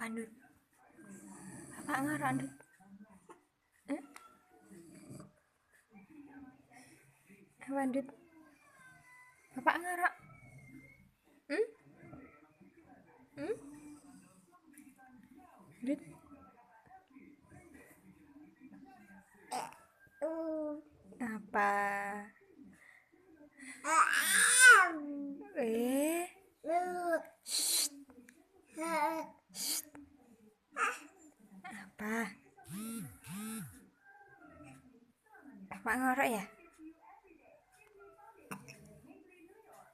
Apa, Ndut? Bapak ngorok, Ndut? Apa, Ndut? Bapak ngorok? Hmm? Hmm? Ndut? Apa? Shh. Shh. Apa? Bapak ngorok ya?